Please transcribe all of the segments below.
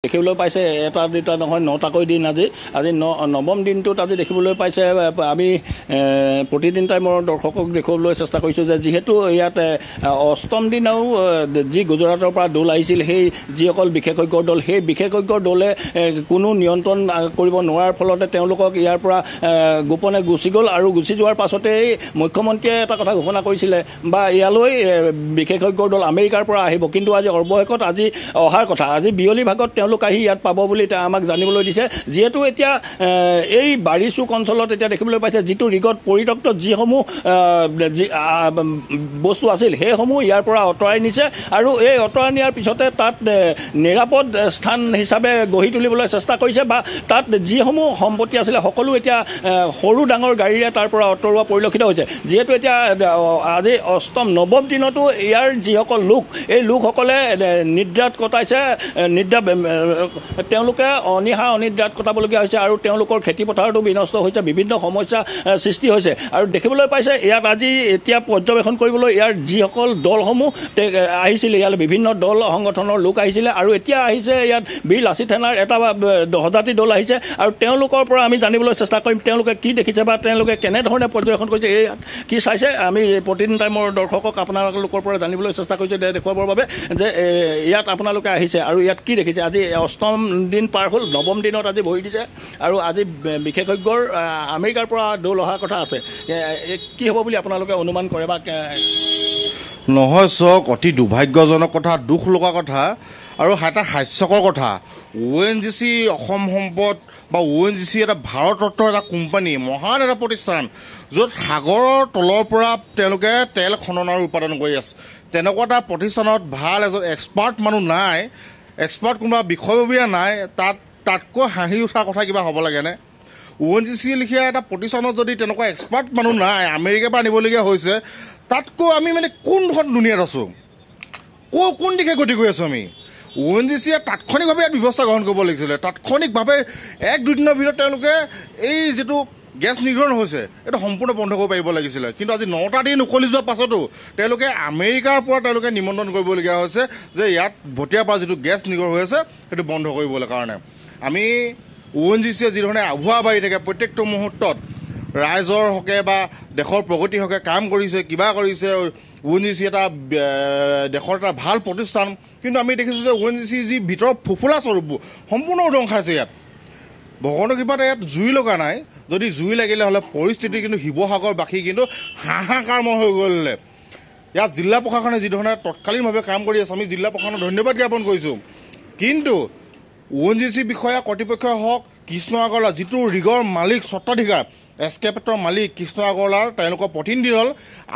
দেখিবলৈ পাইছে এটা দুটা নহয় 9টাকৈ দিন আজি নৱম দিনটোত আজি দেখিবলৈ পাইছে আমি প্ৰতিদিন টাইমৰ দৰ্শকক দেখুৱাবলৈ চেষ্টা কৰিছোঁ যে যিহেতু ইয়াত অষ্টম দিনাও যি গুজৰাটৰ পৰা দল আহিছিল সেই যিসকল বিশেষজ্ঞ দল সেই বিশেষজ্ঞ দলে কোনো নিয়ন্ত্ৰণ কৰিব নোৱাৰাৰ ফলতে তেওঁলোকক ইয়াৰ পৰা গোপনে গুচি গ'ল আৰু গুচি যোৱাৰ পাছতেই মুখ্যমন্ত্ৰীয়ে এটা কথা ঘোষণা কৰিছিলে বা ইয়ালৈ বিশেষজ্ঞ দল আমেৰিকাৰ পৰা আহিব কিন্তু আজি অৱশেষত আজি অহাৰ কথা আজি বিয়লি ভাগত তেওঁলোক আহি ইয়াত পাব বুলি আমাক জানিবলৈ দিছে যিহেতু এতিয়া এই বাৰিচুক অঞ্চলত এতিয়া দেখিবলৈ পাইছে যিটো ৰিগত পৰিত্যক্ত যিসমূহ বস্তু আছিল সেইসমূহ ইয়াৰ পৰা অঁতৰাই নিছে আৰু এই অঁতৰাই নিয়াৰ পিছতে তাত নিৰাপদ স্থান হিচাপে গঢ়ি তুলিবলৈ চেষ্টা কৰিছে বা তাত যিসমূহ সম্পত্তি আছিলে সকলো এতিয়া সৰু ডাঙৰ গাড়ীৰে তাৰ পৰা অঁতৰোৱা পৰিলক্ষিত হৈছে যিহেতু এতিয়া আজি অষ্টম নৱম দিনতো ইয়াৰ যিসকল লোক এই লোকসকলে নিদ্ৰাত কটাইছে তেওঁলোকে অনিহা অনিদ্ৰাত কটাবলগীয়া হৈছে আৰু তেওঁলোকৰ খেতি পথাৰতো বিনষ্ট হৈছে বিভিন্ন সমস্যা সৃষ্টি হৈছে আৰু দেখিবলৈ পাইছে ইয়াত আজি এতিয়া পৰ্যবেক্ষণ কৰিবলৈ ইয়াৰ যিসকল দলসমূহ আহিছিলে ইয়ালৈ বিভিন্ন দল সংগঠনৰ লোক আহিছিলে আৰু এতিয়া আহিছে ইয়াত বীৰ লাচিত সেনাৰ এটা সজাতি দল আহিছে আৰু তেওঁলোকৰ পৰা আমি জানিবলৈ চেষ্টা কৰিম তেওঁলোকে কি দেখিছে বা তেওঁলোকে কেনেধৰণে পৰ্যবেক্ষণ কৰিছে এই কি চাইছে আমি প্ৰতিদিন টাইমৰ দৰ্শকক আপোনালোকৰ পৰা জানিবলৈ চেষ্টা কৰিছোঁ দেখুৱাবৰ বাবে যে ইয়াত আপোনালোকে আহিছে আৰু ইয়াত কি দেখিছে আজি অষ্টম দিন পাৰ হ'ল নৱম দিনত আজি ভৰি দিছে আৰু আজি বিশেষজ্ঞৰ আমেৰিকাৰ পৰা দল অহাৰ কথা আছে কি হ'ব বুলি আপোনালোকে অনুমান কৰে বা নহয় চক অতি দুৰ্ভাগ্যজনক কথা দুখ লগা কথা আৰু এটা হাস্যকৰ কথা ONGC অসম সম্পদ বা ONGC এটা ভাৰতৰত্ন এটা কোম্পানী মহান এটা প্ৰতিষ্ঠান য'ত সাগৰৰ তলৰ পৰা তেওঁলোকে তেল খনন আৰু উৎপাদন কৰি আছে তেনেকুৱা এটা প্ৰতিষ্ঠানত ভাল এজন এক্সপাৰ্ট মানুহ নাই এক্সপাৰ্ট কোনোবা বিষয়ববীয়া নাই তাতকৈ হাঁহি উঠা কথা কিবা হ'ব লাগেনে ONGC লিখীয়া এটা প্ৰতিষ্ঠানত যদি তেনেকুৱা এক্সপাৰ্ট মানুহ নাই আমেৰিকাৰ পৰা আনিবলগীয়া হৈছে তাতকৈ আমি মানে কোনখন দুনিয়াত আছোঁ কোন দিশে গতি কৰি আছোঁ আমি ONGCয়ে তাৎক্ষণিকভাৱে ইয়াত ব্যৱস্থা গ্ৰহণ কৰিব লাগিছিলে তাৎক্ষণিকভাৱে 1-2 দিনৰ ভিতৰত তেওঁলোকে এই যিটো গেছ নিৰ্গমন হৈছে এইটো সম্পূৰ্ণ বন্ধ কৰিব পাৰিব লাগিছিলে কিন্তু আজি 9টা দিন উকলি যোৱাৰ পাছতো তেওঁলোকে আমেৰিকাৰ পৰা তেওঁলোকে নিমন্ত্ৰণ কৰিবলগীয়া হৈছে যে ইয়াত ভটিয়াৰ পৰা যিটো গেছ নিৰ্গমন হৈ আছে সেইটো বন্ধ কৰিবলৈ কাৰণে আমি ONGCয়ে যিধৰণে আভুৱা বাঢ়ি থাকে প্ৰত্যেকটো মুহূৰ্তত ৰাইজৰ হকে বা দেশৰ প্ৰগতিৰ হকে কাম কৰিছে কিবা কৰিছে ONGC এটা দেশৰ এটা ভাল প্ৰতিষ্ঠান কিন্তু আমি দেখিছোঁ যে ONGC যি ভিতৰৰ ফুফুলা স্বৰূপবোৰ সম্পূৰ্ণ উদং খাইছে ইয়াত ভগৱানৰ কৃপাত ইয়াত জুই লগা নাই যদি জুই লাগিলে হ'লে পৰিস্থিতি কিন্তু শিৱসাগৰবাসী কিন্তু হাহাকাৰময় হৈ গ'লে ইয়াত জিলা প্ৰশাসনে যিধৰণে তৎকালীনভাৱে কাম কৰি আছে আমি জিলা প্ৰশাসনক ধন্যবাদ জ্ঞাপন কৰিছোঁ কিন্তু ONGC বিষয়া কৰ্তৃপক্ষই হওক কৃষ্ণ আগৰৱালা যিটো ৰিগৰ মালিক স্বত্বাধিকাৰ এস্কেপেটৰ মালিক কৃষ্ণ আগৰৱালাৰ তেওঁলোকৰ প্ৰতিনিধি দল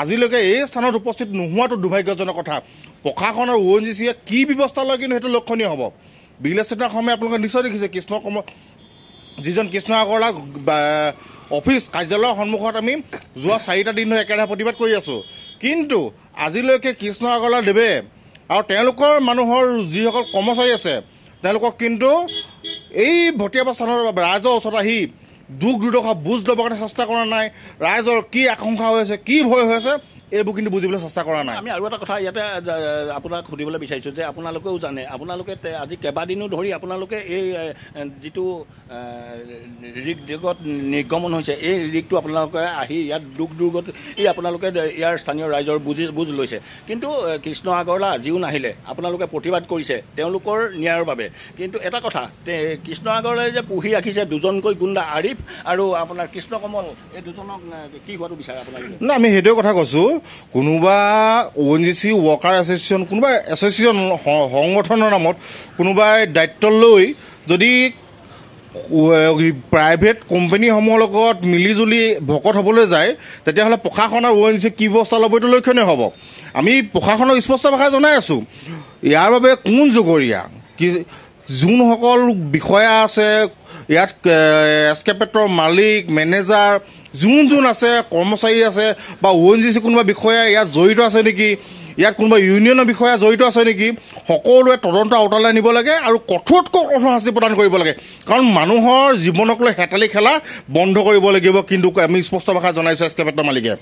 আজিলৈকে এই স্থানত উপস্থিত নোহোৱাটো দুৰ্ভাগ্যজনক কথা প্ৰশাসন আৰু ONGCয়ে কি ব্যৱস্থা লয় কিন্তু সেইটো লক্ষণীয় হ'ব বিলেচিতাৰ সময় আপোনালোকে নিশ্চয় দেখিছে যিজন কৃষ্ণ আগৰৱালা অফিচ কাৰ্যালয়ৰ সন্মুখত আমি যোৱা 4টা দিন ধৰি একেৰাহে প্ৰতিবাদ কৰি আছোঁ কিন্তু আজিলৈকে কৃষ্ণ আগৰৱালা দেৱে আৰু তেওঁলোকৰ মানুহৰ যিসকল কৰ্মচাৰী আছে তেওঁলোকক কিন্তু এই ভটিয়াপাৰা স্থানৰ ৰাইজৰ ওচৰত আহি দুখ দুৰ্দশা বুজ ল'বৰ কাৰণে চেষ্টা কৰা নাই ৰাইজৰ কি আশংকা হৈ আছে কি ভয় হৈ আছে এইবোৰ কিন্তু বুজিবলৈ চেষ্টা কৰা নাই আমি আৰু এটা কথা ইয়াতে আপোনাক সুধিবলৈ বিচাৰিছোঁ যে আপোনালোকেও জানে আপোনালোকে আজি কেইবাদিনো ধৰি আপোনালোকে এই যিটো ৰিগত নিৰ্গমন হৈছে এই ৰিগটো আপোনালোকে আহি ইয়াত দুখ দুৰ্গত এই আপোনালোকে ইয়াৰ স্থানীয় ৰাইজৰ বুজ লৈছে কিন্তু কৃষ্ণ আগৰৱালা যিও নাহিলে আপোনালোকে প্ৰতিবাদ কৰিছে তেওঁলোকৰ ন্যায়ৰ বাবে কিন্তু এটা কথা কৃষ্ণ আগৰৱালাই যে পুহি ৰাখিছে দুজনকৈ গুণ্ডা আৰিফ আৰু আপোনাৰ কৃষ্ণ কমল এই দুজনক কি হোৱাটো বিচাৰে আপোনালোকে না আমি সেইটোৱে কথা কৈছোঁ কোনোবা ONGC ৱৰ্কাৰ এছ'চিয়েশ্যন কোনোবা এছ'চিয়েশ্যন সংগঠনৰ নামত কোনোবাই দায়িত্ব লৈ যদি প্ৰাইভেট কোম্পানীসমূহৰ লগত মিলিজুলি ভকত হ'বলৈ যায় তেতিয়াহ'লে প্ৰশাসন আৰু ONGC কি ব্যৱস্থা ল'ব এইটো লক্ষণীয় হ'ব আমি প্ৰশাসনক স্পষ্ট ভাষাৰে জনাই আছোঁ ইয়াৰ বাবে কোন জগৰীয়া কি যোনসকল বিষয়া আছে ইয়াত এস্কেপেটৰ মালিক মেনেজাৰ যোন আছে কৰ্মচাৰী আছে বা ONGC কোনোবা বিষয়া ইয়াত জড়িত আছে নেকি ইয়াত কোনোবা ইউনিয়নৰ বিষয়া জড়িত আছে নেকি সকলোৱে তদন্ত আওতালৈ নিব লাগে আৰু কঠোৰতকৈ কঠোৰ শাস্তি প্ৰদান কৰিব লাগে কাৰণ মানুহৰ জীৱনক লৈ হেতালি খেলা বন্ধ কৰিব লাগিব কিন্তু আমি স্পষ্ট ভাষাত জনাইছোঁ এস্কেপেটৰ মালিকে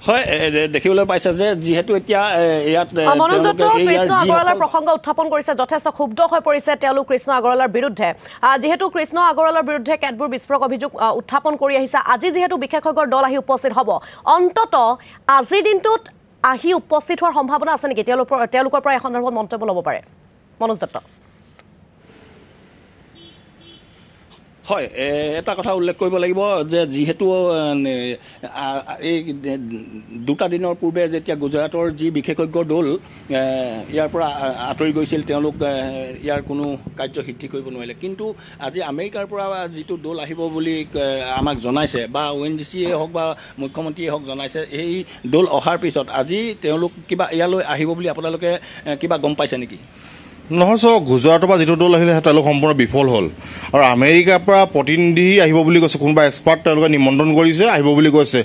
হয় দেখিবলৈ পাইছে যে যিহেতু এতিয়া ইয়াত মনোজ দত্ত কৃষ্ণ আগৰৱালাৰ প্ৰসংগ উত্থাপন কৰিছে যথেষ্ট ক্ষুব্ধ হৈ পৰিছে তেওঁলোক কৃষ্ণ আগৰৱালাৰ বিৰুদ্ধে যিহেতু কৃষ্ণ আগৰৱালাৰ বিৰুদ্ধে কেতবোৰ বিস্ফোৰক অভিযোগ উত্থাপন কৰি আহিছে আজি যিহেতু বিশেষজ্ঞৰ দল আহি উপস্থিত হ'ব অন্তত আজিৰ দিনটোত আহি উপস্থিত হোৱাৰ সম্ভাৱনা আছে নেকি তেওঁলোকৰ পৰা এই সন্দৰ্ভত মন্তব্য ল'ব পাৰে মনোজ দত্ত হয় এটা কথা উল্লেখ কৰিব লাগিব যে যিহেতু এই দুটা দিনৰ পূৰ্বে যেতিয়া গুজৰাটৰ যি বিশেষজ্ঞ দল ইয়াৰ পৰা আঁতৰি গৈছিল তেওঁলোক ইয়াৰ কোনো কাৰ্য সিদ্ধি কৰিব নোৱাৰিলে কিন্তু আজি আমেৰিকাৰ পৰা যিটো দল আহিব বুলি আমাক জনাইছে বা ONGCয়ে হওক বা মুখ্যমন্ত্ৰীয়ে হওক জনাইছে এই দল অহাৰ পিছত আজি তেওঁলোক কিবা ইয়ালৈ আহিব বুলি আপোনালোকে কিবা গম পাইছে নেকি নহয় চাওক গুজৰাটৰ পৰা যিটো দল আহিলে তেওঁলোক সম্পূৰ্ণ বিফল হ'ল আৰু আমেৰিকাৰ পৰা প্ৰতিনিধি আহিব বুলি কৈছে কোনোবা এক্সপাৰ্ট তেওঁলোকে নিমন্ত্ৰণ কৰিছে আহিব বুলি কৈছে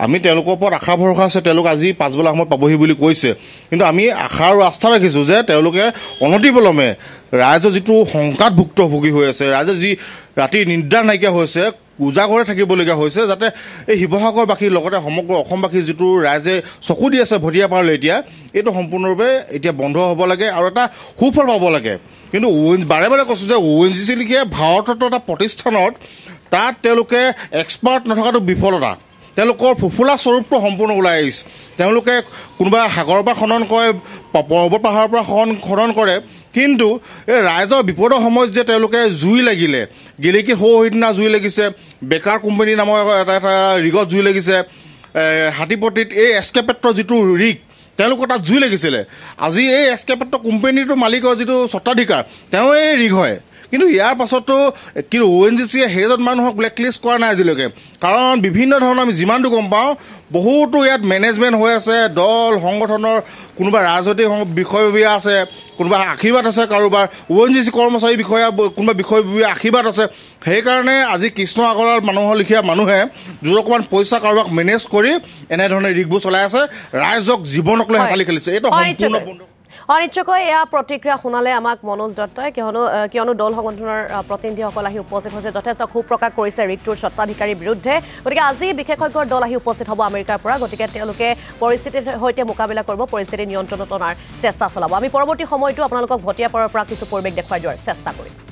আমি তেওঁলোকৰ ওপৰত আশা ভৰসা আছে তেওঁলোক আজি পাছবেলা সময়ত পাবহি বুলি কৈছে কিন্তু আমি আশা আৰু আস্থা ৰাখিছোঁ যে তেওঁলোকে অনতিপলমে ৰাইজৰ যিটো শংকাত ভুক্তভোগী হৈ আছে ৰাইজে যি ৰাতি নিদ্ৰা নাইকিয়া হৈছে উজাগৰে থাকিবলগীয়া হৈছে যাতে এই শিৱসাগৰবাসীৰ লগতে সমগ্ৰ অসমবাসীৰ যিটো ৰাইজে চকু দি আছে ভটিয়াপাৰলৈ এতিয়া এইটো সম্পূৰ্ণৰূপে এতিয়া বন্ধ হ'ব লাগে আৰু এটা সুফল পাব লাগে কিন্তু বাৰে বাৰে কৈছোঁ যে ONGC লিখিয়ে ভাৰতত এটা প্ৰতিষ্ঠানত তাত তেওঁলোকে এক্সপাৰ্ট নথকাটো বিফলতা তেওঁলোকৰ ফুফুলা স্বৰূপটো সম্পূৰ্ণ ওলাই আহিছে তেওঁলোকে কোনোবা সাগৰৰ পৰা খনন কৰে পৰ্বত পাহাৰৰ পৰা খনন কৰে কিন্তু এই ৰাইজৰ বিপদৰ সময়ত যে তেওঁলোকে জুই লাগিলে গেলেকীত সিদিনা জুই লাগিছে বেকাৰ কোম্পানী নামৰ এটা ৰিগত জুই লাগিছে হাতীপট্টিত এই এস্কেপেট্ৰৰ যিটো ৰিগ তেওঁলোকৰ তাত জুই লাগিছিলে আজি এই এস্কেপেট্ৰ কোম্পানীটোৰ মালিকৰ যিটো স্বত্বাধিকাৰ তেওঁ এই ৰিগ হয় কিন্তু ইয়াৰ পাছতো কিন্তু ONGCয়ে সেইজন মানুহক ব্লেকলিষ্ট কৰা নাই আজিলৈকে কাৰণ বিভিন্ন ধৰণৰ আমি যিমানটো গম পাওঁ বহুতো ইয়াত মেনেজমেণ্ট হৈ আছে দল সংগঠনৰ কোনোবা ৰাজনৈতিক বিষয়ববীয়া আছে কোনোবা আশীৰ্বাদ আছে কাৰোবাৰ ONGC কৰ্মচাৰী বিষয়া কোনোবা বিষয়ববীয়া আশীৰ্বাদ আছে সেইকাৰণে আজি কৃষ্ণ আগৰৱাল মানুহৰ লিখীয়া মানুহে অকণমান পইচা কাৰোবাক মেনেজ কৰি এনেধৰণে ৰিগবোৰ চলাই আছে ৰাইজক জীৱনক লৈ হেতালি খেলিছে এইটো সম্পূৰ্ণ বন্ধ অনিশ্চয়কৈ এয়া প্ৰতিক্ৰিয়া শুনালে আমাক মনোজ দত্তই কিয়নো দল সংগঠনৰ প্ৰতিনিধিসকল আহি উপস্থিত হৈছে যথেষ্ট ক্ষোভ প্ৰকাশ কৰিছে ৰিগটোৰ স্বত্বাধিকাৰীৰ বিৰুদ্ধে গতিকে আজি বিশেষজ্ঞৰ দল আহি উপস্থিত হ'ব আমেৰিকাৰ পৰা গতিকে তেওঁলোকে পৰিস্থিতিৰ সৈতে মোকাবিলা কৰিব পৰিস্থিতি নিয়ন্ত্ৰণত অনাৰ চেষ্টা চলাব আমি পৰৱৰ্তী সময়তো আপোনালোকক ভটিয়াপাৰৰ পৰা কিছু পৰিৱেশ দেখুৱাই দিয়াৰ চেষ্টা কৰিম